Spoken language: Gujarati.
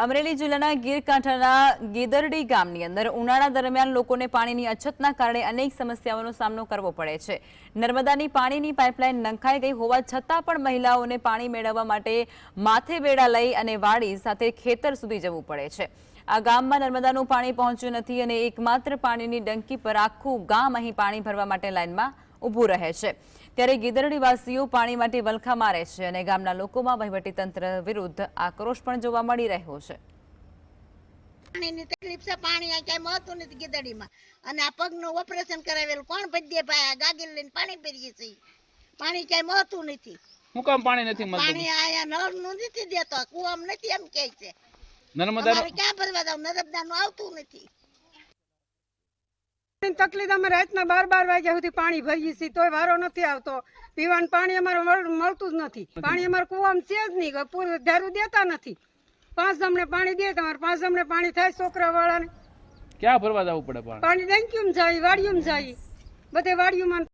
અમરેલી જિલ્લાના ગીરકાંઠાના ગેદરડી ગામની અંદર ઉનાળા દરમિયાન લોકોને પાણીની અછતના કારણે અનેક સમસ્યાઓનો સામનો કરવો પડે છે। નર્મદાની પાણીની પાઇપલાઇન નંખાઈ ગઈ હોવા છતાં પણ મહિલાઓને પાણી મેળવવા માટે માથે બેડા લઈ અને વાડી સાથે ખેતર સુધી જવું પડે છે। આ ગામમાં નર્મદાનું પાણી પહોંચ્યું નથી અને એકમાત્ર પાણીની ડંકી પર આખું ગામ અહીં પાણી ભરવા માટે લાઇનમાં ઊભું રહે છે। ત્યારે ગીદરડીવાસીઓ પાણી માટે વલખા મારે છે અને ગામના લોકોમાં વહીવટીતંત્ર વિરુદ્ધ આક્રોશ પણ જોવા મળી રહ્યો છે। પાણીની તકલીફ છે, પાણી આ ક્યાંય મળતું નથી ગીદડીમાં અને આ પગનું ઓપરેશન કરાવેલું કોણ ભજ્જે ભાઈ ગાગીલ લઈને પાણી ભરીએ છીએ, પાણી ક્યાંય મળતું નથી। હું કામ પાણી નથી મળતું? પાણી આયા નળનું નથી દેતો, કુવામાં નથી એમ કહે છે। નર્મદાનું ક્યાં ભરવા જાવ, નર્મદાનું આવતું નથી। તકલીફ અમે રાતના 12 વાગ્યા સુધી પાણી ભરીએ છીએ તોય વારો નથી આવતો। પીવાનું પાણી અમારે મળતું જ નથી। પાણી અમારે કુવામાં છે જ નહીં, પૂરું ધારું દેતા નથી। 5 જમણે પાણી દે, તમારે 5 જમણે પાણી થાય છોકરા વાળાને। ક્યાં ભરવા જવું પડે? પાણી ડંકીમાં જાય, વાડીઓમાં જાય, બધે વાડીઓમાં